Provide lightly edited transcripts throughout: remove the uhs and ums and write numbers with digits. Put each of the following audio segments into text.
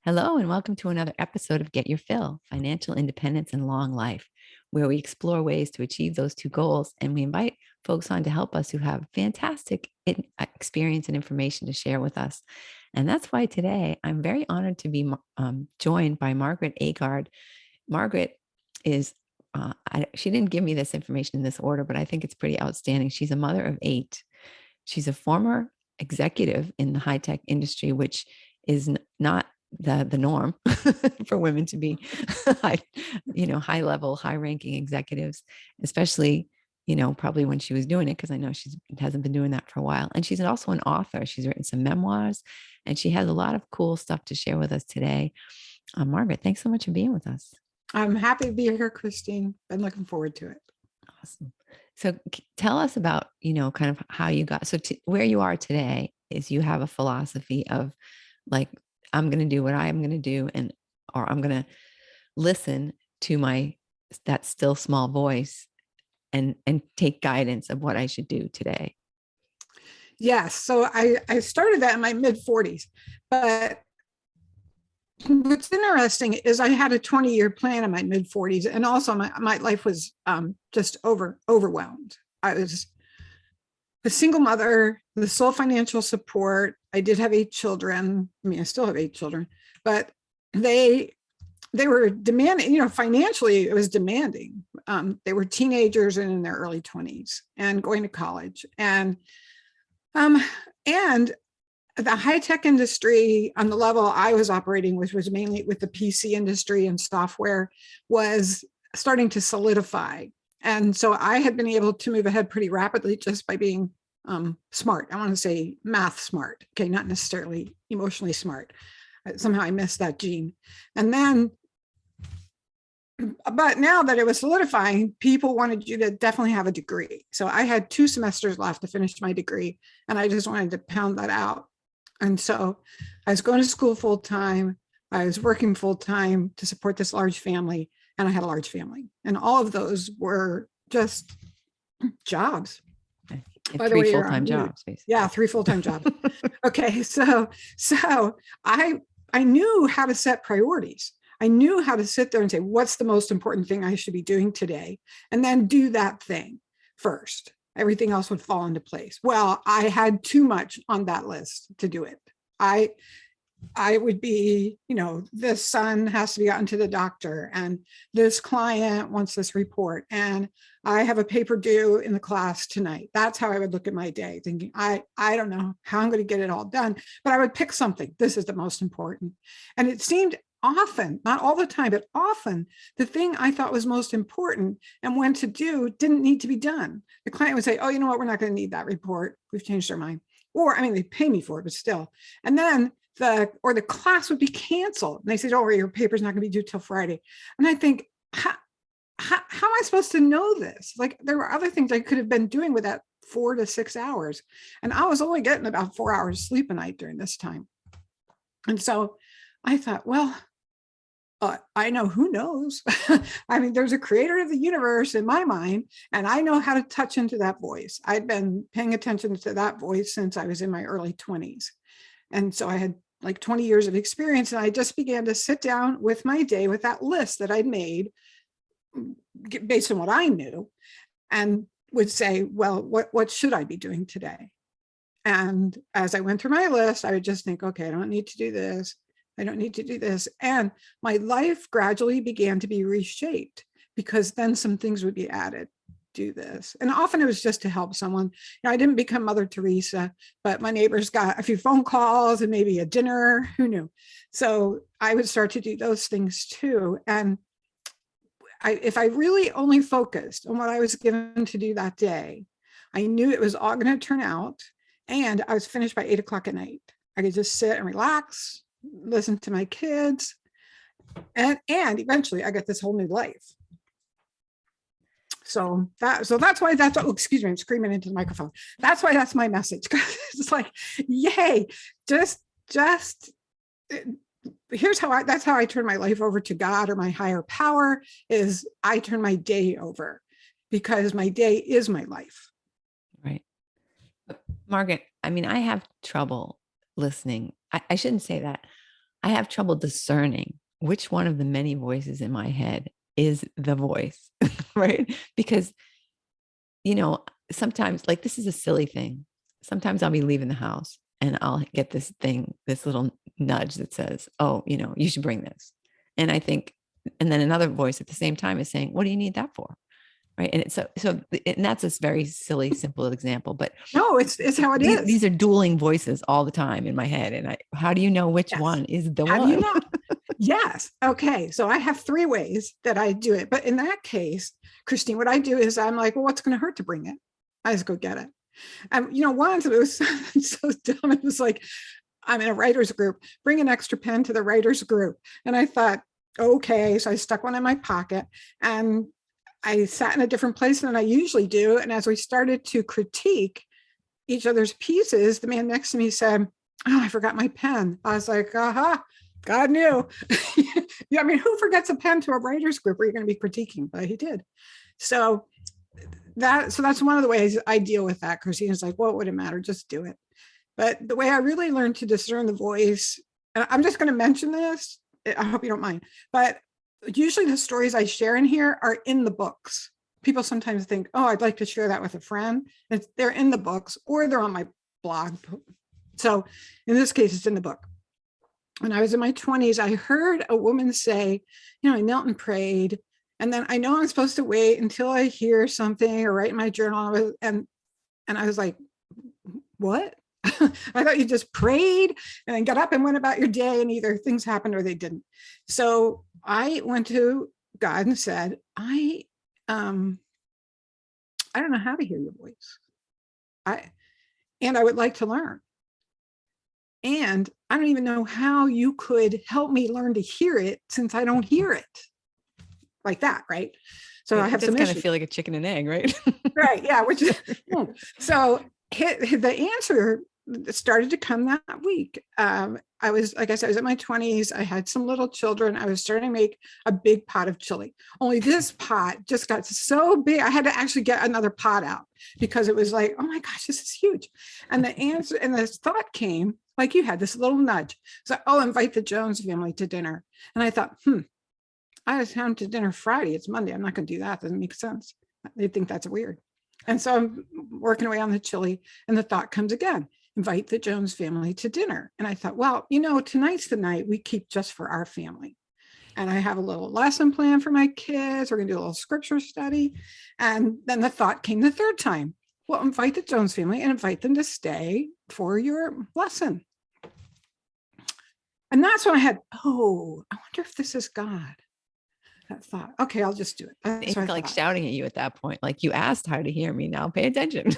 Hello, and welcome to another episode of Get Your Fill Financial Independence and Long Life, where we explore ways to achieve those two goals. And we invite folks on to help us who have fantastic experience and information to share with us. And that's why today I'm very honored to be joined by Margaret Agard. Margaret is, she didn't give me this information in this order, but I think it's pretty outstanding. She's a mother of 8. She's a former executive in the high-tech industry, which is not the norm for women to be high level, high ranking executives, especially, probably when she was doing it, because I know she hasn't been doing that for a while. And she's also an author. She's written some memoirs and she has a lot of cool stuff to share with us today. Margaret, thanks so much for being with us. I'm happy to be here, Christine. Been looking forward to it. Awesome. So tell us about, kind of how you got, where you are today is you have a philosophy of like, I'm going to do what I'm going to do, or I'm going to listen to that still small voice and take guidance of what I should do today. Yes. So I started that in my mid 40s, but what's interesting is I had a 20-year plan in my mid 40s. And also my life was just overwhelmed. I was a single mother, the sole financial support. I did have 8 children. I mean, I still have 8 children, but they were demanding, financially it was demanding. They were teenagers and in their early 20s and going to college. And the high-tech industry on the level I was operating with was mainly with the PC industry and software was starting to solidify. And so I had been able to move ahead pretty rapidly just by being smart. I want to say math smart. Okay, not necessarily emotionally smart. Somehow I missed that gene. And then, but now that it was solidifying, people wanted you to definitely have a degree. So I had 2 semesters left to finish my degree, and I just wanted to pound that out. And so I was going to school full time. I was working full time to support this large family, and I had a large family. And all of those were just jobs. By the way, 3 full-time jobs, basically. Yeah, 3 full-time jobs. Okay, so I knew how to set priorities. I knew how to sit there and say, what's the most important thing I should be doing today? And then do that thing first. Everything else would fall into place. Well, I had too much on that list to do it. I would be, this son has to be gotten to the doctor, and this client wants this report, and I have a paper due in the class tonight. That's how I would look at my day, thinking, I don't know how I'm going to get it all done, but I would pick something. This is the most important. And it seemed often, not all the time, but often, the thing I thought was most important and when to do didn't need to be done. The client would say, oh, you know what? We're not going to need that report. We've changed our mind. Or, I mean, they pay me for it, but still. And then the class would be canceled. And they said, oh, your paper's not going to be due till Friday. And I think, how am I supposed to know this? Like, there were other things I could have been doing with that 4 to 6 hours. And I was only getting about 4 hours sleep a night during this time. And so I thought, well, I know, who knows? I mean, there's a creator of the universe in my mind, and I know how to touch into that voice. I'd been paying attention to that voice since I was in my early 20s. And so I had like 20 years of experience, and I just began to sit down with my day with that list that I'd made based on what I knew, and would say, well, what should I be doing today? And as I went through my list, I would just think, okay, I don't need to do this. I don't need to do this. And my life gradually began to be reshaped, because then some things would be added. Do this. And often it was just to help someone. I didn't become Mother Teresa, but my neighbors got a few phone calls and maybe a dinner, who knew? So I would start to do those things too. And if I really only focused on what I was given to do that day, I knew it was all going to turn out. And I was finished by 8 o'clock at night. I could just sit and relax, listen to my kids. And eventually I got this whole new life. So that's why excuse me, I'm screaming into the microphone. That's why that's my message. It's like, yay, just that's how I turn my life over to God or my higher power, is I turn my day over, because my day is my life. Right. Margaret, I mean, I have trouble listening. I shouldn't say that. I have trouble discerning which one of the many voices in my head is the voice, right? Because, sometimes, like, this is a silly thing. Sometimes I'll be leaving the house and I'll get this thing, this little nudge that says, oh, you should bring this. And I think, and then another voice at the same time is saying, what do you need that for? Right. And it's and that's a very silly, simple example, but No, it's how it is. these are dueling voices all the time in my head. And how do you know which Yes. one is the How one? do you know? Yes. Okay. So I have 3 ways that I do it. But in that case, Christine, what I do is I'm like, well, what's going to hurt to bring it? I just go get it. And, once it was so dumb. It was like, I'm in a writer's group, bring an extra pen to the writer's group. And I thought, okay. So I stuck one in my pocket and I sat in a different place than I usually do. And as we started to critique each other's pieces, the man next to me said, oh, I forgot my pen. I was like, aha, God knew. Yeah, I mean, who forgets a pen to a writer's group where you're going to be critiquing? But he did. So that's one of the ways I deal with that. Christina's like, well, it wouldn't matter, just do it. But the way I really learned to discern the voice, and I'm just going to mention this, I hope you don't mind, but usually the stories I share in here are in the books. People sometimes think, oh, I'd like to share that with a friend. They're in the books or they're on my blog. So in this case, it's in the book. When I was in my 20s, I heard a woman say, I knelt and prayed. And then I know I'm supposed to wait until I hear something or write in my journal. And I was like, what? I thought you just prayed and then got up and went about your day and either things happened or they didn't. So I went to God and said, I don't know how to hear your voice. And I would like to learn. And I don't even know how you could help me learn to hear it since I don't hear it like that. Right. So I have some issues. Kind of feel like a chicken and egg, right? Right. Yeah. Which is so the answer started to come that week. I was, like I said, I was in my 20s. I had some little children. I was starting to make a big pot of chili. Only this pot just got so big. I had to actually get another pot out because it was like, oh my gosh, this is huge. And the answer and the thought came like you had this little nudge. So, oh, invite the Jones family to dinner. And I thought, I was having to dinner Friday. It's Monday. I'm not going to do that. Doesn't make sense. They think that's weird. And so I'm working away on the chili and the thought comes again, invite the Jones family to dinner. And I thought, well, tonight's the night we keep just for our family. And I have a little lesson plan for my kids. We're going to do a little scripture study. And then the thought came the third time, well, invite the Jones family and invite them to stay for your lesson. And that's when I had, I wonder if this is God. That thought, okay, I'll just do it. It's like shouting at you at that point. Like, you asked how to hear me, now pay attention.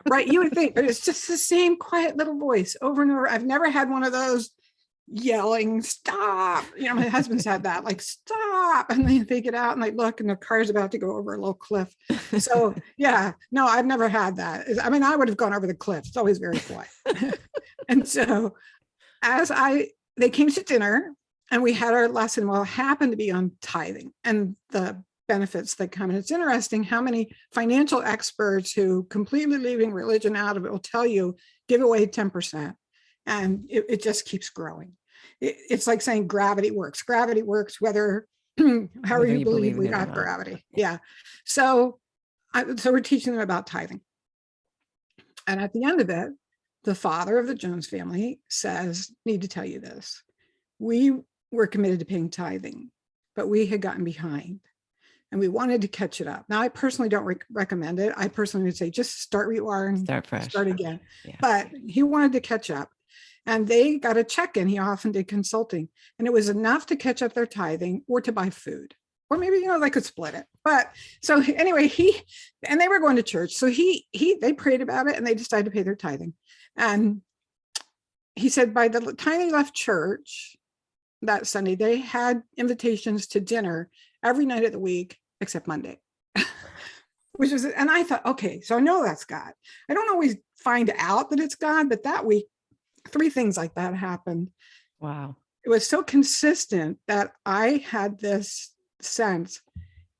Right. You would think, but it's just the same quiet little voice over and over. I've never had one of those yelling, stop. My husband's had that, like, stop. And they get out and they look and the car's about to go over a little cliff. So yeah, no, I've never had that. I mean, I would have gone over the cliff. It's always very quiet. And so they came to dinner and we had our lesson. Well, it happened to be on tithing and the benefits that come. And it's interesting how many financial experts who completely leaving religion out of it will tell you, give away 10%. And it just keeps growing. It's like saying gravity works. Gravity works whether however you believe we got gravity. Yeah. So we're teaching them about tithing. And at the end of it, the father of the Jones family says, need to tell you this. We were committed to paying tithing, but we had gotten behind and we wanted to catch it up. Now, I personally don't recommend it. I personally would say, just start where you are and start fresh, start again. Yeah. But he wanted to catch up and they got a check-in. He often did consulting and it was enough to catch up their tithing or to buy food. Or maybe, they could split it. But so anyway, they were going to church. So they prayed about it and they decided to pay their tithing. And he said by the time he left church that Sunday, they had invitations to dinner every night of the week, except Monday, and I thought, okay, so I know that's God. I don't always find out that it's God, but that week, 3 things like that happened. Wow. It was so consistent that I had this sense,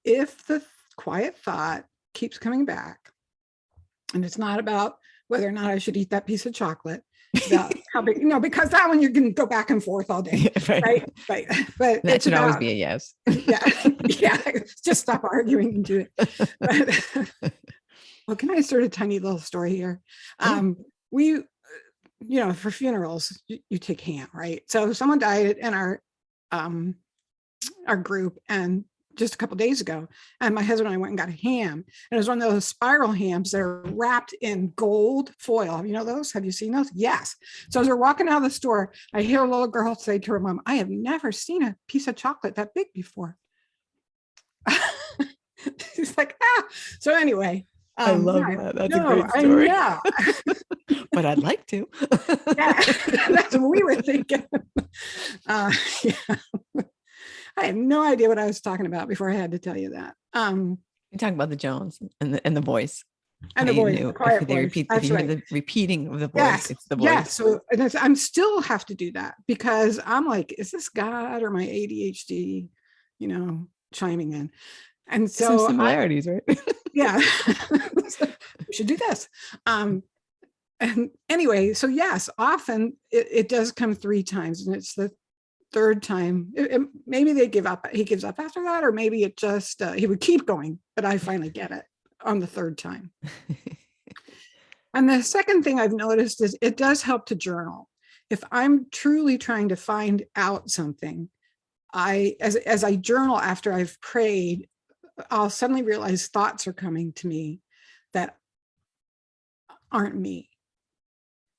if the quiet thought keeps coming back, and it's not about whether or not I should eat that piece of chocolate, about how big, because that one you're going to go back and forth all day. Right. Right. But That it's should always about, be a yes. yeah. Yeah. Just stop arguing and do it. But, well, can I start a tiny little story here? We, for funerals, you take ham, right? So someone died in our group, and just a couple of days ago, and my husband and I went and got a ham, and it was one of those spiral hams that are wrapped in gold foil. You know those? Have you seen those? Yes. So as we're walking out of the store, I hear a little girl say to her mom, "I have never seen a piece of chocolate that big before." She's like, ah. So anyway, I love that. That's a great story. I know. But I'd like to. Yeah, that's what we were thinking. Yeah. I had no idea what I was talking about before I had to tell you that. You're talking about the Jones and the voice. And the voice, the quiet voice. If you hear the repeating of the voice, yes, it's the voice. Yes. So I'm still have to do that, because I'm like, is this God or my ADHD, chiming in? And so some similarities, right? Yeah. We should do this. And anyway, so yes, often it does come 3 times, and it's the 3rd time. Maybe they give up. He gives up after that, or maybe it just he would keep going, but I finally get it on the 3rd time. And the second thing I've noticed is it does help to journal. If I'm truly trying to find out something, as I journal after I've prayed, I'll suddenly realize thoughts are coming to me that aren't me.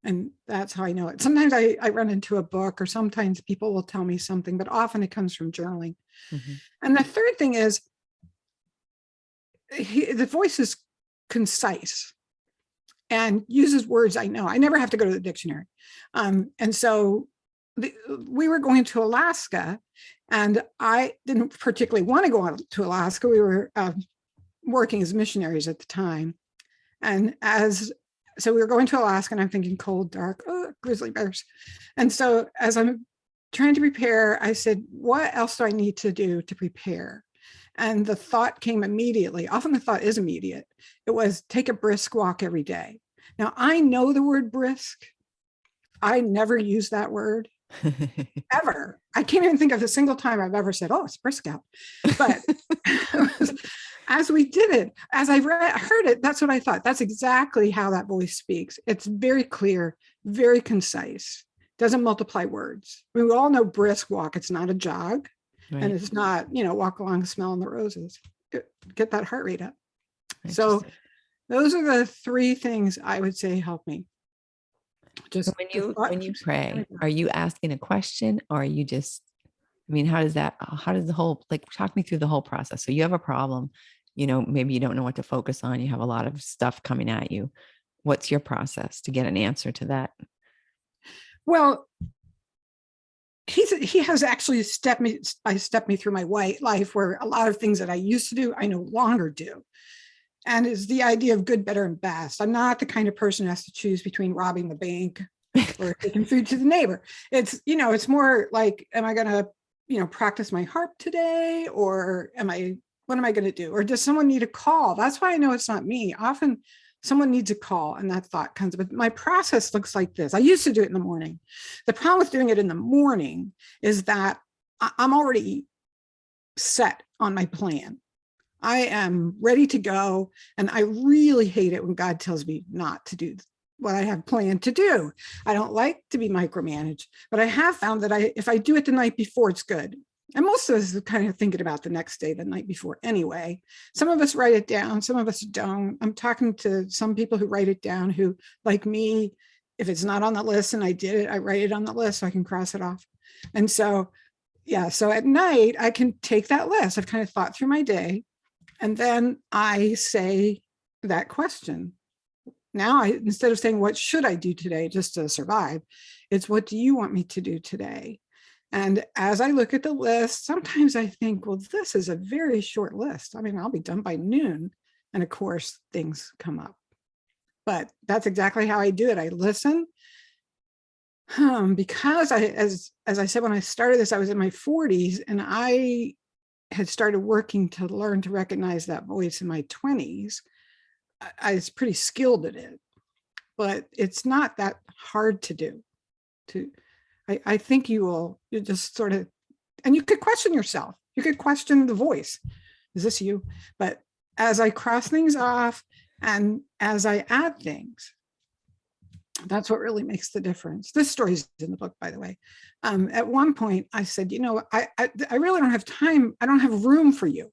And that's how I know it. Sometimes I run into a book, or sometimes people will tell me something, but often it comes from journaling. Mm-hmm. And the third thing is the voice is concise and uses words I know. I never have to go to the dictionary. And so we were going to Alaska, and I didn't particularly want to go on to Alaska. We were working as missionaries at the time. And so we were going to Alaska, and I'm thinking cold, dark, grizzly bears. And so as I'm trying to prepare, I said, what else do I need to do to prepare? And the thought came immediately. Often the thought is immediate. It was, take a brisk walk every day. Now, I know the word brisk. I never use that word ever. I can't even think of a single time I've ever said, oh, it's brisk out. But as we did it, as I heard it, that's what I thought. That's exactly how that voice speaks. It's very clear, very concise, doesn't multiply words. I mean, we all know brisk walk. It's not a jog. Right. And it's not, walk along smelling the roses. Get that heart rate up. So those are the 3 things I would say help me. Just when you pray, are you asking a question, or are you just, how does the whole, talk me through the whole process? So you have a problem, maybe you don't know what to focus on. You have a lot of stuff coming at you. What's your process to get an answer to that? Well, he has actually stepped me through my life, where a lot of things that I used to do, I no longer do. And it's the idea of good, better, and best. I'm not the kind of person who has to choose between robbing the bank or taking food to the neighbor. It's, it's more like, am I going to, practice my harp today? Or what am I going to do? Or does someone need a call? That's why I know it's not me. Often someone needs a call, and that thought comes. But my process looks like this. I used to do it in the morning. The problem with doing it in the morning is that I'm already set on my plan. I am ready to go. And I really hate it when God tells me not to do what I have planned to do. I don't like to be micromanaged, but I have found that if I do it the night before, it's good. And most of us are kind of thinking about the next day, the night before anyway. Some of us write it down, some of us don't. I'm talking to some people who write it down, who, like me, if it's not on the list and I did it, I write it on the list so I can cross it off. And so, so at night, I can take that list. I've kind of thought through my day. And then I say that question. Now, instead of saying, what should I do today just to survive? It's, what do you want me to do today? And as I look at the list, sometimes I think, well, this is a very short list. I'll be done by noon. And of course, things come up. But that's exactly how I do it. I listen. Because as I said, when I started this, I was in my 40s, and I had started working to learn to recognize that voice in my 20s. I was pretty skilled at it. but it's not that hard to do. I think you just sort of, and you could question yourself. You could question the voice. Is this you? But as I cross things off and as I add things, that's what really makes the difference. This story is in the book, by the way. At one point, I said, I really don't have time. I don't have room for you.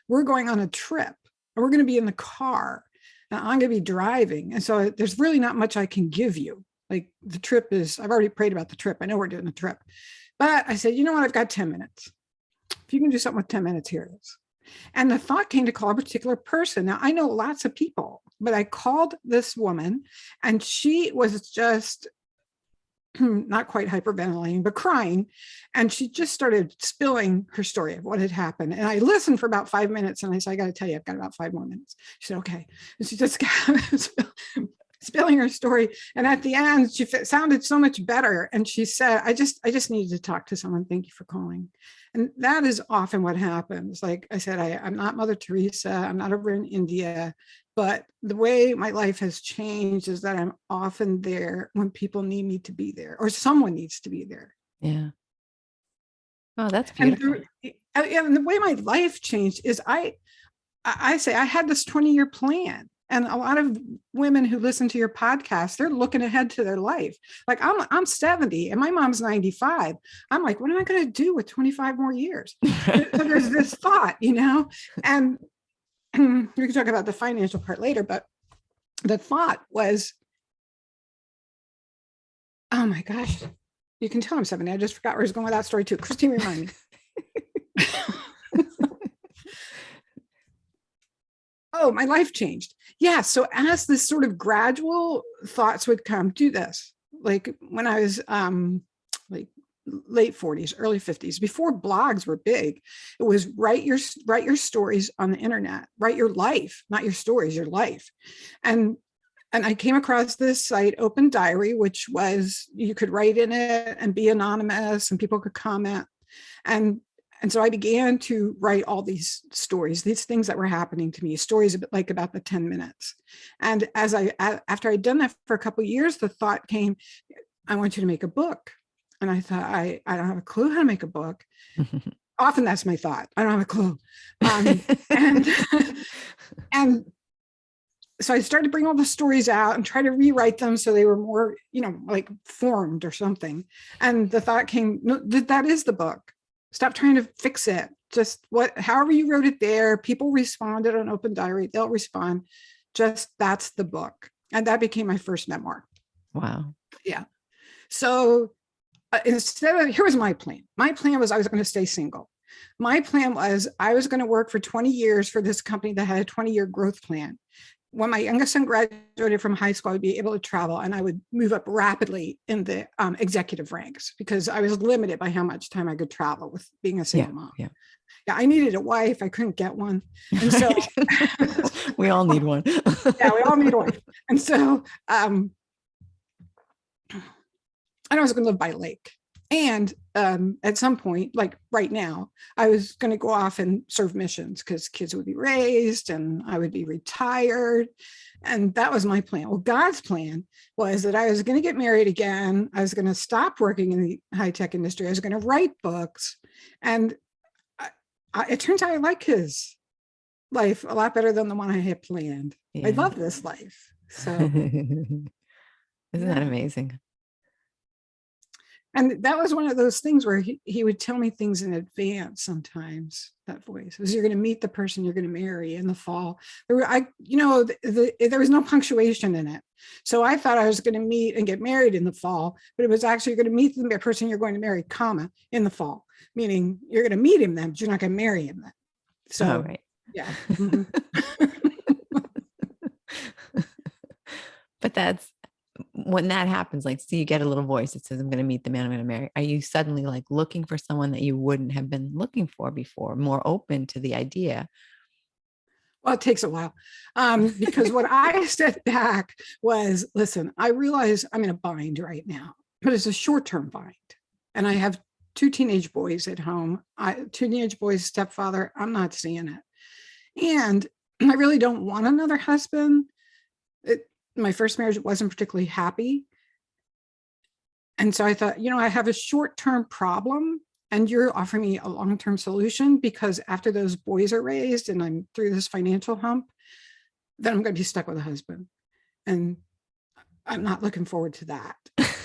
We're going on a trip, and we're going to be in the car, and I'm going to be driving. And so there's really not much I can give you. Like the trip is, I've already prayed about the trip. I know we're doing the trip. But I said, you know what? I've got 10 minutes. If you can do something with 10 minutes, here it is. And the thought came to call a particular person. Now, I know lots of people, but I called this woman, and she was just not quite hyperventilating, but crying. And she just started spilling her story of what had happened. And I listened for about 5 minutes, and I said, I got to tell you, I've got about 5 more minutes. She said, okay. And she just got spilling her story. And at the end, she sounded so much better. And she said, I just needed to talk to someone. Thank you for calling. And that is often what happens. Like I said, I'm not Mother Teresa. I'm not over in India. But the way my life has changed is that I'm often there when people need me to be there, or someone needs to be there. Yeah. Oh, that's beautiful. And the way my life changed is I say I had this 20-year plan. And a lot of women who listen to your podcast, they're looking ahead to their life. Like I'm 70 and my mom's 95. I'm like, what am I going to do with 25 more years? So there's this thought, and we can talk about the financial part later, but the thought was, oh my gosh, you can tell I'm 70. I just forgot where I was going with that story too. Christine, remind me. Oh, my life changed. Yeah. So as this sort of gradual thoughts would come, do this, like when I was like late 40s, early 50s, before blogs were big, it was write your stories on the internet, write your life, not your stories, your life. And I came across this site, Open Diary, which was, you could write in it and be anonymous and people could comment. And so I began to write all these stories, these things that were happening to me, stories like about the 10 minutes. And after I'd done that for a couple of years, the thought came, I want you to make a book. And I thought, I don't have a clue how to make a book. Often that's my thought. I don't have a clue. And so I started to bring all the stories out and try to rewrite them so they were more, like formed or something. And the thought came, no, that is the book. Stop trying to fix it. Just however you wrote it there, people responded on Open Diary, they'll respond. Just that's the book. And that became my first memoir. Wow. Yeah. So here was my plan. My plan was I was going to stay single. My plan was I was going to work for 20 years for this company that had a 20-year growth plan. When my youngest son graduated from high school, I would be able to travel and I would move up rapidly in the executive ranks because I was limited by how much time I could travel with being a single mom. Yeah, I needed a wife. I couldn't get one. And so we all need one. Yeah, we all need one. And so I was going to live by a lake. And at some point, like right now, I was going to go off and serve missions because kids would be raised and I would be retired. And that was my plan. Well, God's plan was that I was going to get married again. I was going to stop working in the high-tech industry. I was going to write books. And it turns out I like his life a lot better than the one I had planned. Yeah. I love this life. So isn't that amazing? And that was one of those things where he would tell me things in advance sometimes, that voice. Was, you're going to meet the person you're going to marry in the fall. There was no punctuation in it. So I thought I was going to meet and get married in the fall, but it was actually you're going to meet the person you're going to marry, comma, in the fall. Meaning you're going to meet him then, but you're not going to marry him then. So, right. Yeah. Mm-hmm. But that's, when that happens, like, so you get a little voice that says, I'm going to meet the man I'm going to marry. Are you suddenly like looking for someone that you wouldn't have been looking for before, more open to the idea? Well, it takes a while because what I said back was, listen, I realize I'm in a bind right now, but it's a short-term bind. And I have 2 teenage boys at home. 2 teenage boys, stepfather, I'm not seeing it. And I really don't want another husband. my first marriage wasn't particularly happy. And so I thought, I have a short-term problem and you're offering me a long-term solution, because after those boys are raised and I'm through this financial hump, then I'm going to be stuck with a husband. And I'm not looking forward to that.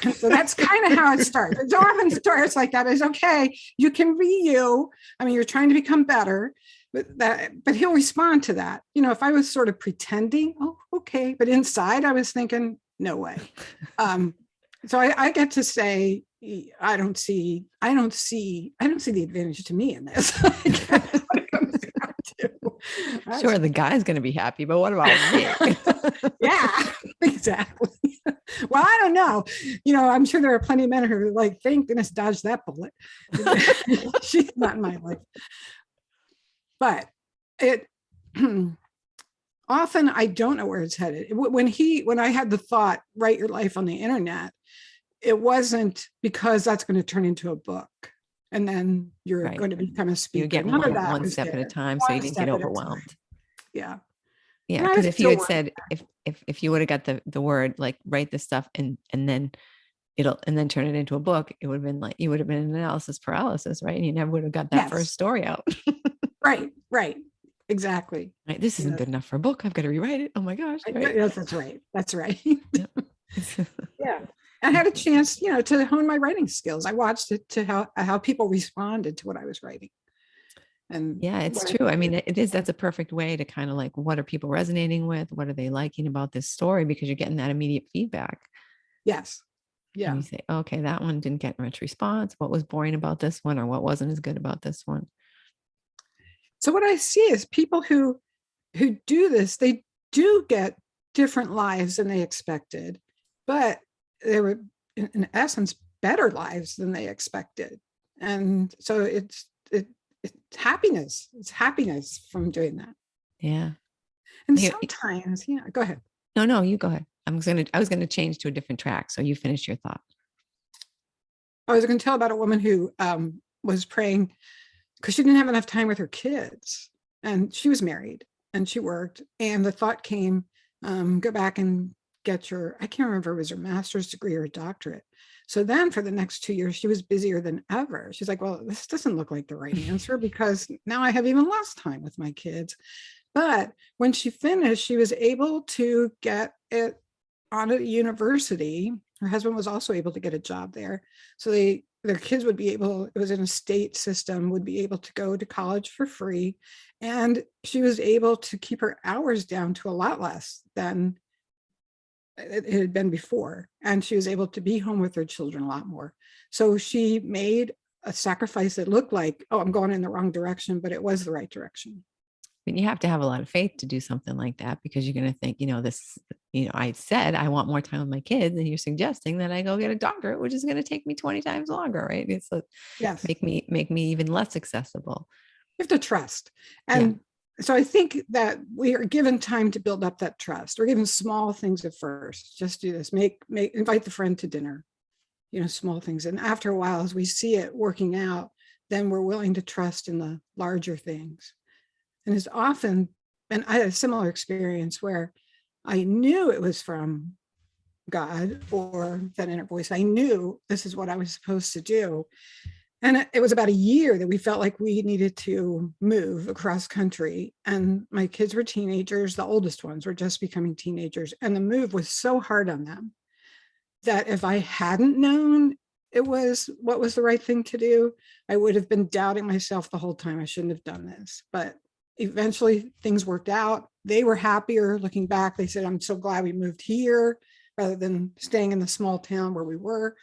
And so that's kind of how it starts. It often starts like that. Is okay, you can be you. I mean, you're trying to become better, but he'll respond to that. If I was sort of pretending, oh, okay, but inside I was thinking, no way. So I get to say, I don't see the advantage to me in this. Sure, the guy's going to be happy, but what about me? Yeah, exactly. Well, I don't know. I'm sure there are plenty of men who are like, thank goodness dodged that bullet. She's not in my life. But it often I don't know where it's headed. When I had the thought, write your life on the internet, it wasn't because that's going to turn into a book and then you're going to become a speaker. You get one step at a time, so you didn't get overwhelmed. Yeah. Yeah, because if you had said, if you would have got the word like write this stuff and then turn it into a book, it would have been like you would have been an analysis paralysis, right? And you never would have got that first story out. Right. Exactly. Right. This isn't good enough for a book. I've got to rewrite it. Oh my gosh. Right? Yes, that's right. Yeah. I had a chance, to hone my writing skills. I watched it to how people responded to what I was writing. And yeah, it's true. I mean, that's a perfect way to kind of like, what are people resonating with? What are they liking about this story? Because you're getting that immediate feedback. Yes. Yeah. And you say, okay, that one didn't get much response. What was boring about this one, or what wasn't as good about this one? So what I see is people who do this, they do get different lives than they expected, but they were in essence better lives than they expected. And so it's happiness. It's happiness from doing that. Yeah. And sometimes, go ahead. No, you go ahead. I was going to change to a different track. So you finish your thought. I was going to tell about a woman who was praying because she didn't have enough time with her kids, and she was married and she worked. And the thought came, go back and get I can't remember if it was her master's degree or a doctorate. So then for the next 2 years, she was busier than ever. She's like, well, this doesn't look like the right answer because now I have even less time with my kids. But when she finished, she was able to get it on a university. Her husband was also able to get a job there. So their kids would be able, it was in a state system, would be able to go to college for free. And she was able to keep her hours down to a lot less than it had been before. And she was able to be home with her children a lot more. So she made a sacrifice that looked like, oh, I'm going in the wrong direction, but it was the right direction. But you have to have a lot of faith to do something like that, because you're going to think, I said I want more time with my kids, and you're suggesting that I go get a doctorate, which is going to take me 20 times longer, right? It's yes, make me even less accessible. You have to trust. And so I think that we are given time to build up that trust. We're given small things at first. Just do this, invite the friend to dinner, small things. And after a while, as we see it working out, then we're willing to trust in the larger things. And it's often, and I had a similar experience where I knew it was from God or that inner voice. I knew this is what I was supposed to do. And it was about a year that we felt like we needed to move across country. And my kids were teenagers. The oldest ones were just becoming teenagers. And the move was so hard on them that if I hadn't known it was what was the right thing to do, I would have been doubting myself the whole time. I shouldn't have done this. But eventually things worked out. They were happier looking back. They said, I'm so glad we moved here rather than staying in the small town where we were.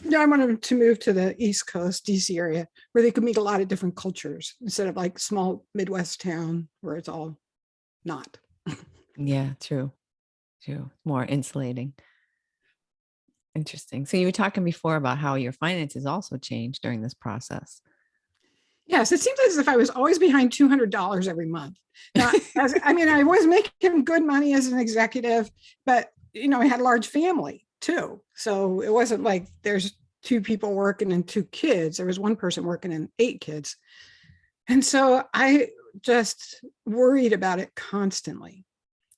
I wanted them to move to the East Coast, DC area, where they could meet a lot of different cultures instead of like small Midwest town where it's all not. Yeah, true. More insulating. Interesting. So you were talking before about how your finances also changed during this process. Yes, it seems as if I was always behind $200 every month. Now, I was making good money as an executive, but I had a large family too. So it wasn't like there's 2 people working and 2 kids. There was 1 person working and 8 kids. And so I just worried about it constantly.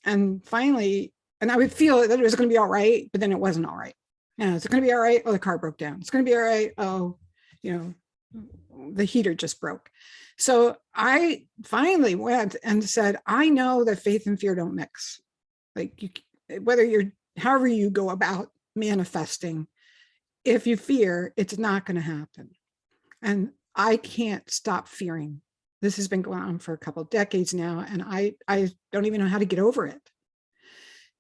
And finally, and I would feel that it was going to be all right, but then it wasn't all right. It's going to be all right. Oh, the car broke down. It's going to be all right. Oh, the heater just broke. So I finally went and said, I know that faith and fear don't mix. Like however you go about manifesting, if you fear, it's not going to happen. And I can't stop fearing. This has been going on for a couple of decades now, and I don't even know how to get over it.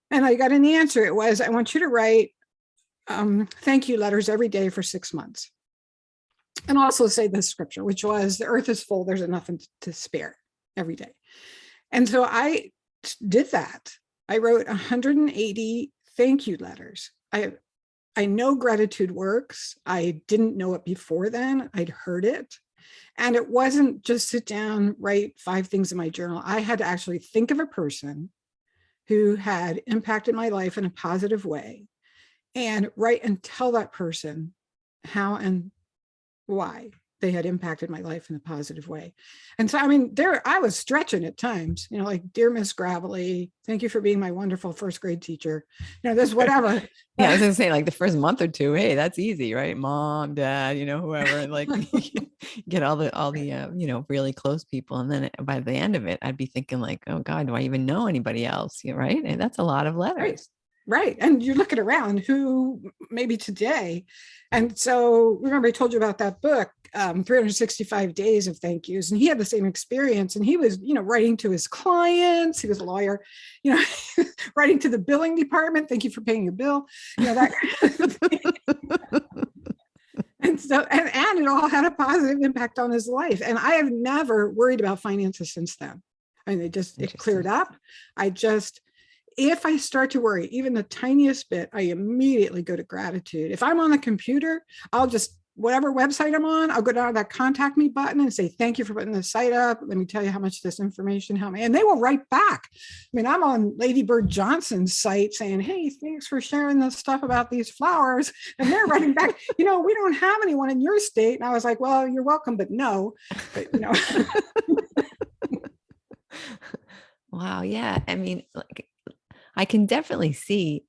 And I got an answer. It was, I want you to write thank you letters every day for 6 months. And also say the scripture, which was, the earth is full, there's enough to spare every day. And so I did that. I wrote 180 thank you letters. I know gratitude works. I didn't know it before then. I'd heard it. And it wasn't just sit down, write 5 things in my journal. I had to actually think of a person who had impacted my life in a positive way and write and tell that person how and why they had impacted my life in a positive way. And so, I mean, I was stretching at times, like, dear Miss Gravely, thank you for being my wonderful first grade teacher. This whatever. Yeah, I was gonna say, like, the first month or two, hey, that's easy, right? Mom, dad, whoever, and like get all the really close people. And then by the end of it, I'd be thinking like, oh God, do I even know anybody else? Right. And that's a lot of letters. Right. And you're looking around who maybe today. And so remember, I told you about that book, 365 Days of Thank Yous. And he had the same experience. And he was, writing to his clients. He was a lawyer, writing to the billing department. Thank you for paying your bill. That kind of thing. And so, and it all had a positive impact on his life. And I have never worried about finances since then. I mean, it cleared up. If I start to worry, even the tiniest bit, I immediately go to gratitude. If I'm on the computer, I'll just, whatever website I'm on, I'll go down to that contact me button and say, thank you for putting this site up. Let me tell you how much this information helped me. And they will write back. I mean, I'm on Lady Bird Johnson's site saying, hey, thanks for sharing this stuff about these flowers. And they're writing back, we don't have anyone in your state. And I was like, well, you're welcome, but no. But, Wow. Yeah. I mean, like, I can definitely see,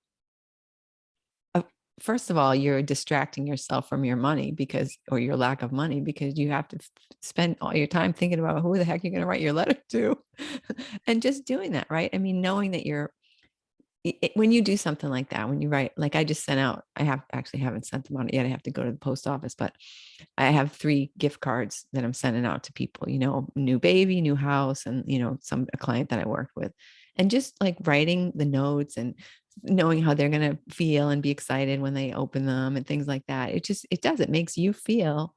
first of all, you're distracting yourself from your money or your lack of money, because you have to spend all your time thinking about who the heck you're going to write your letter to and just doing that. Right. I mean, knowing that when you do something like that, when you write, like I just sent out, I haven't sent them out yet. I have to go to the post office, but I have 3 gift cards that I'm sending out to people, new baby, new house, and, a client that I worked with. And just like writing the notes and knowing how they're going to feel and be excited when they open them and things like that. It makes you feel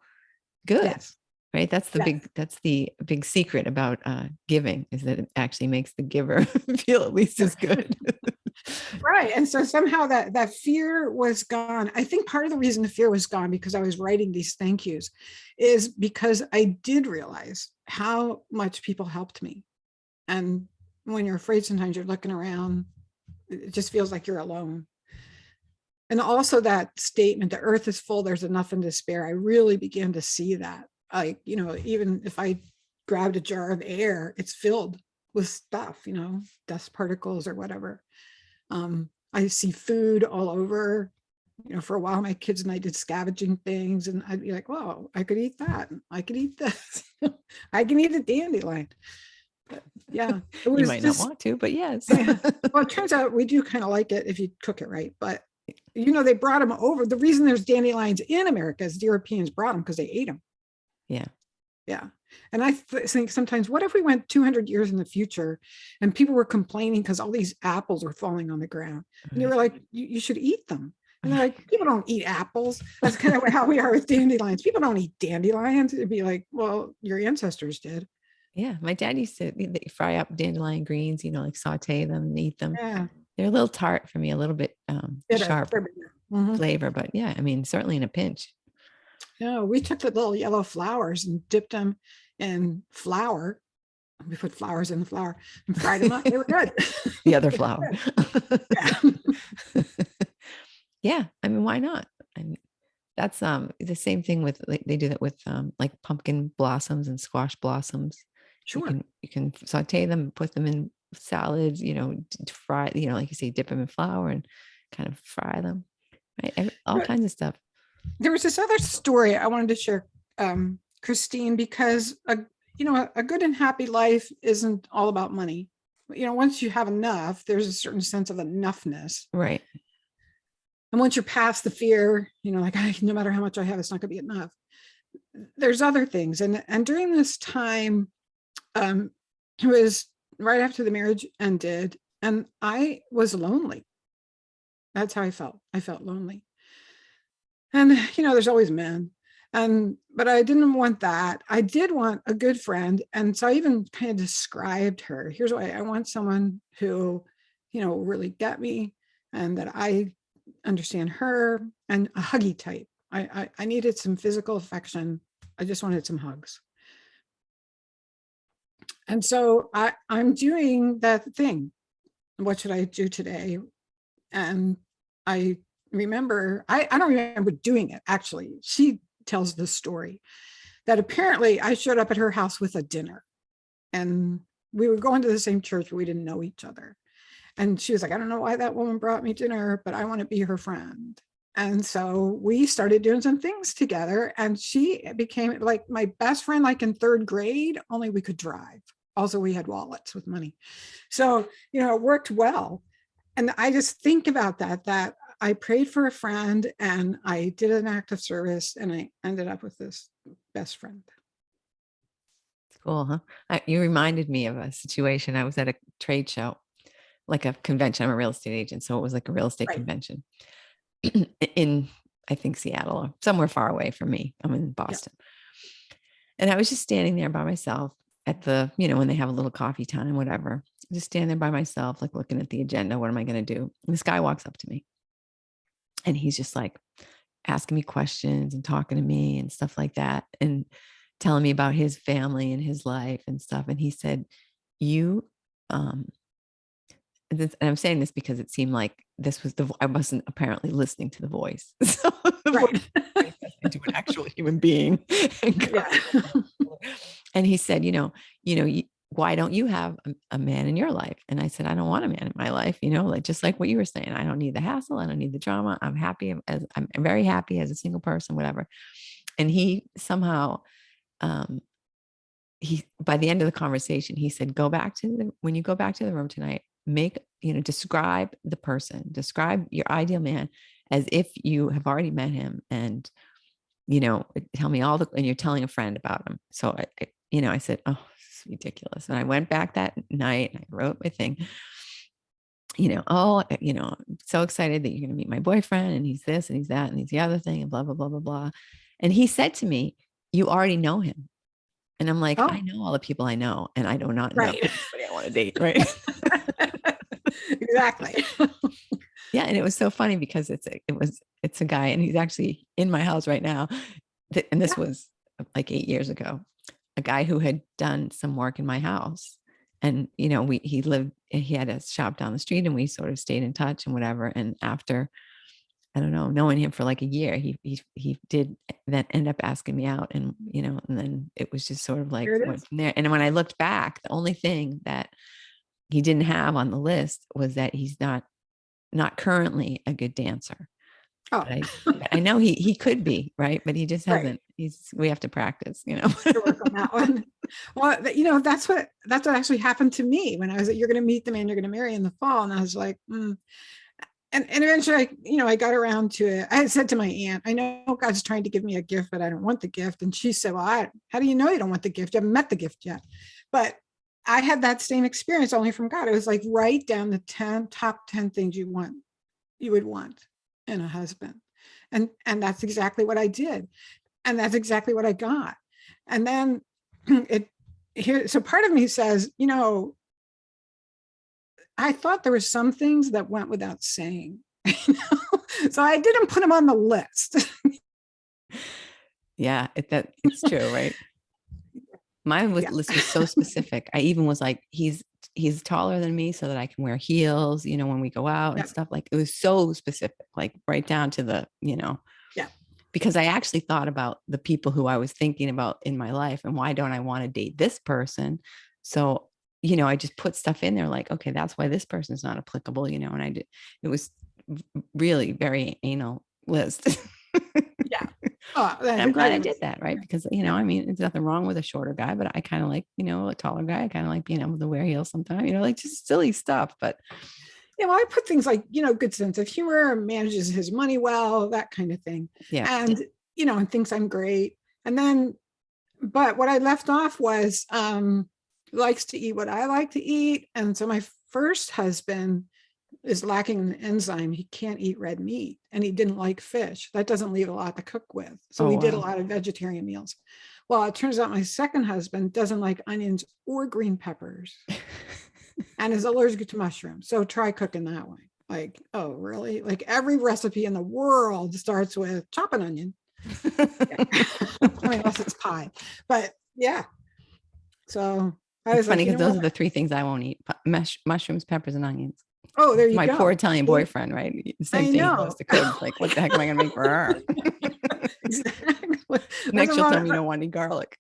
good. Yes. Right. That's the big secret about giving, is that it actually makes the giver feel at least as good. Right. And so somehow that fear was gone. I think part of the reason the fear was gone, because I was writing these thank yous, is because I did realize how much people helped me. And when you're afraid, sometimes you're looking around, it just feels like you're alone. And also that statement, the earth is full, there's enough and to spare. I really began to see that. Even if I grabbed a jar of air, it's filled with stuff, dust particles or whatever. I see food all over. For a while, my kids and I did scavenging things, and I'd be like, well, I could eat that. I could eat this. I can eat a dandelion. But yeah, you might not want to, but yes. Yeah. Well, it turns out we do kind of like it if you cook it right. But, they brought them over. The reason there's dandelions in America is the Europeans brought them because they ate them. Yeah. Yeah. And I think sometimes, what if we went 200 years in the future and people were complaining because all these apples were falling on the ground? And they were like, you should eat them. And they're like, people don't eat apples. That's kind of how we are with dandelions. People don't eat dandelions. It'd be like, well, your ancestors did. Yeah. My dad used to fry up dandelion greens, like saute them and eat them. Yeah. They're a little tart for me, a little bit sharp flavor, but yeah, I mean, certainly in a pinch. No, we took the little yellow flowers and dipped them in flour. We put flowers in the flour and fried them up. They were good. The other flour. Yeah. Yeah. I mean, why not? I mean, that's the same thing with, like, they do that with like pumpkin blossoms and squash blossoms. Sure. You can saute them, put them in salads, fry, like you say, dip them in flour and kind of fry them, right? All But kinds of stuff. there was this other story I wanted to share, Christine, because a good and happy life isn't all about money. Once you have enough, there's a certain sense of enoughness. Right. And once you're past the fear, like no matter how much I have, it's not going to be enough. There's other things. And during this time, it was right after the marriage ended, and I was lonely. That's how I felt. I felt lonely. And, there's always men. But I didn't want that. I did want a good friend. And so I even kind of described her. Here's why: I want someone who, will really get me, and that I understand her, and a huggy type. I needed some physical affection. I just wanted some hugs. And so I'm doing that thing. What should I do today? And I remember, I don't remember doing it, actually. She tells the story that apparently I showed up at her house with a dinner, and we were going to the same church, but we didn't know each other. And she was like, I don't know why that woman brought me dinner, but I want to be her friend. And so we started doing some things together, and she became like my best friend, like in third grade, only we could drive. Also, we had wallets with money. So, it worked well. And I just think about that I prayed for a friend, and I did an act of service, and I ended up with this best friend. It's cool, huh? You reminded me of a situation. I was at a trade show, like a convention. I'm a real estate agent, so it was like a real estate Right. convention in, I think, Seattle or somewhere far away from me. I'm in Boston. Yeah. And I was just standing there by myself at the, when they have a little coffee time, whatever, just stand there by myself, like looking at the agenda. What am I going to do? And this guy walks up to me, and he's just like asking me questions and talking to me and stuff like that, and telling me about his family and his life and stuff. And he said, you, and I'm saying this because it seemed like this was I wasn't apparently listening to the voice. So the right. voice into an actual human being. And he said, why don't you have a man in your life? And I said, I don't want a man in my life, like just like what you were saying. I don't need the hassle. I don't need the drama. I'm happy I'm very happy as a single person, whatever. And he somehow, by the end of the conversation, he said, when you go back to the room tonight, describe the person, describe your ideal man as if you have already met him, and, tell me and you're telling a friend about him. So I said, oh, it's ridiculous. And I went back that night and I wrote my thing, I'm so excited that you're going to meet my boyfriend, and he's this and he's that and he's the other thing, and blah, blah, blah, blah, blah. And he said to me, you already know him. And I'm like, I know all the people I know, and I do not know anybody I want to date. Right. Exactly. Yeah. And it was so funny because it's a guy, and he's actually in my house right now. And this was like 8 years ago, a guy who had done some work in my house. And, he had a shop down the street, and we sort of stayed in touch and whatever. And after, I don't know, knowing him for like a year, he did then end up asking me out, and, and then it was just sort of like went from there. And when I looked back, the only thing that he didn't have on the list was that he's not currently a good dancer. Oh, I know he could be, right, but he just hasn't. We have to practice, to work on that one. Well, that's what actually happened to me when I was you're going to meet the man you're going to marry in the fall, and I was like, And eventually, I got around to it. I had said to my aunt, I know God's trying to give me a gift, but I don't want the gift. And she said, well, how do you know you don't want the gift? You haven't met the gift yet. But I had that same experience only from God. It was like, write down the top 10 things you would want in a husband. And that's exactly what I did. And that's exactly what I got. And then so part of me says, I thought there were some things that went without saying. So I didn't put them on the list. Yeah, it's true, right? My list was so specific. I even was like, he's taller than me so that I can wear heels, when we go out and stuff. Like, it was so specific, like right down to the, because I actually thought about the people who I was thinking about in my life, and why don't I want to date this person? So I just put stuff in there like, okay, that's why this person's not applicable, and it was really very anal list. Yeah. Oh, I'm glad I think did that, right? Because, yeah. I mean, there's nothing wrong with a shorter guy, but I kind of like, a taller guy. I kind of like being able to wear heels sometimes, like just silly stuff. But Yeah, well, I put things like, good sense of humor, manages his money well, that kind of thing. yeah, And, and thinks I'm great. And then, but what I left off was likes to eat what I like to eat. And so my first husband is lacking an enzyme. He can't eat red meat and he didn't like fish. That doesn't leave a lot to cook with. So oh, we did a wow. lot of vegetarian meals. Well, it turns out my second husband doesn't like onions or green peppers and is allergic to mushrooms. So try cooking that way. Like, oh, really? Like every recipe in the world starts with chop an onion. I mean, unless it's pie. But yeah. So I It's was funny like, because those what? are the three things I won't eat: mushrooms, peppers, and onions. Oh, there you My go. poor Italian See? boyfriend, right? The same I thing he goes know. to cook. Like, what the heck am I going to make for her? Exactly. That's Next, she'll tell me you don't want any garlic.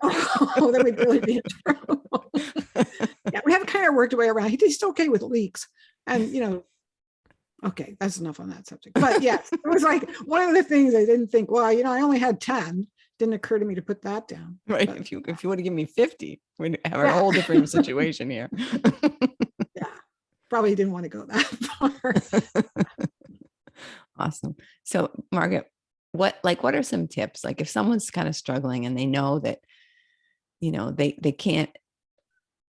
Oh, then we'd really be in trouble. Yeah, we have kind of worked our way around. He's okay with leeks. And, okay, that's enough on that subject. But yes, it was like one of the things I didn't think, well, I only had 10. Didn't occur to me to put that down. Right. But, If you would have given me 50, we'd have a yeah. whole different situation here. Yeah. Probably didn't want to go that far. Awesome. So, Margaret, what are some tips? Like if someone's kind of struggling and they know that, they can't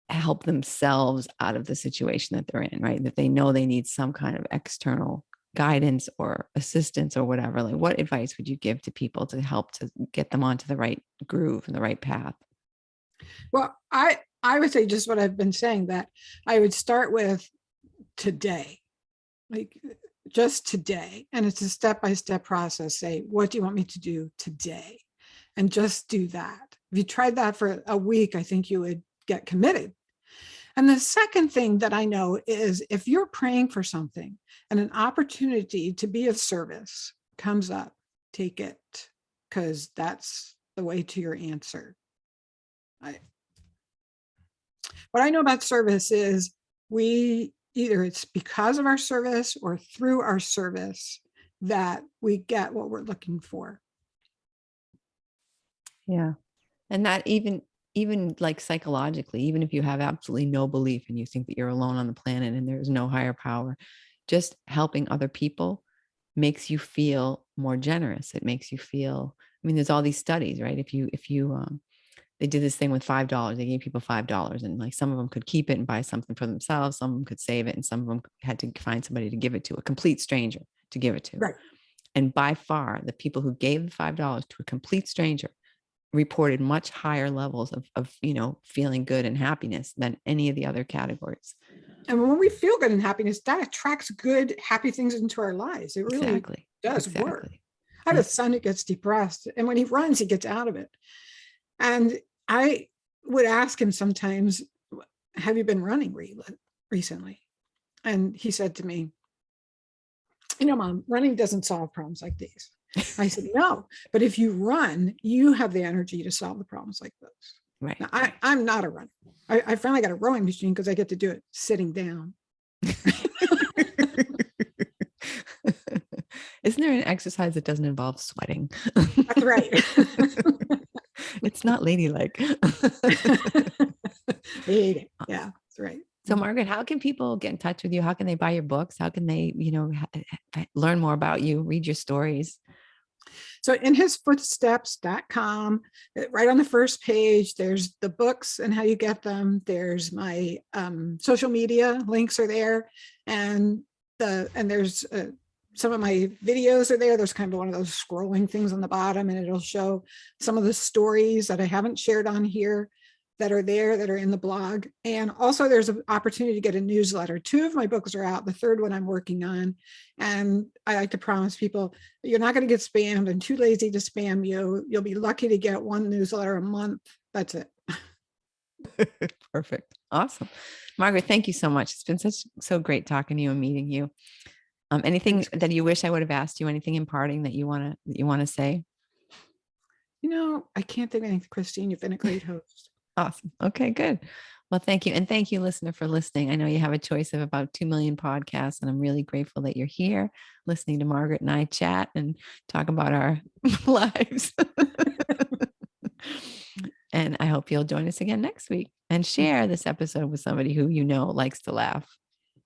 help themselves out of the situation that they're in, right? That they know they need some kind of external guidance or assistance or whatever. Like what advice would you give to people to help to get them onto the right groove and the right path? Well, I would say just what I've been saying, that I would start with today, like just today. And it's a step-by-step process. Say, what do you want me to do today? And just do that. If you tried that for a week, I think you would get committed. And the second thing that I know is if you're praying for something and an opportunity to be of service comes up, take it, because that's the way to your answer. What I know about service is either it's because of our service or through our service that we get what we're looking for. Yeah. And that even like psychologically, even if you have absolutely no belief and you think that you're alone on the planet and there's no higher power, just helping other people makes you feel more generous. It makes you feel, I mean, there's all these studies, right? If you they did this thing with $5, they gave people $5 and like some of them could keep it and buy something for themselves. Some of them could save it. And some of them had to find somebody to give it to, a complete stranger to give it to. Right. And by far the people who gave the $5 to a complete stranger reported much higher levels of feeling good and happiness than any of the other categories. And when we feel good and happiness, that attracts good, happy things into our lives. It really does work. I have a son who gets depressed, and when he runs, he gets out of it. And I would ask him sometimes, have you been running recently? And he said to me, Mom, running doesn't solve problems like these. I said, no, but if you run, you have the energy to solve the problems like those. Right. Now, I'm not a runner. I finally got a rowing machine because I get to do it sitting down. Isn't there an exercise that doesn't involve sweating? That's right. It's not ladylike. Yeah, that's right. So, Margaret, how can people get in touch with you? How can they buy your books? How can they, learn more about you, read your stories? So in hisfootsteps.com, right on the first page, there's the books and how you get them. There's my social media links are there. And there's some of my videos are there. There's kind of one of those scrolling things on the bottom, and it'll show some of the stories that I haven't shared on here that are there, that are in the blog. And also there's an opportunity to get a newsletter. 2 of my books are out. The 3rd one I'm working on. And I like to promise people, you're not going to get spammed. I'm too lazy to spam you. You'll be lucky to get 1 newsletter a month. That's it. Perfect. Awesome. Margaret, thank you so much. It's been so great talking to you and meeting you. Anything that you wish I would have asked you, anything imparting that you want to say? I can't think of anything, Christine. You've been a great host. Awesome. Okay, good. Well, thank you. And thank you, listener, for listening. I know you have a choice of about 2 million podcasts, and I'm really grateful that you're here listening to Margaret and I chat and talk about our lives. And I hope you'll join us again next week and share this episode with somebody who you know likes to laugh.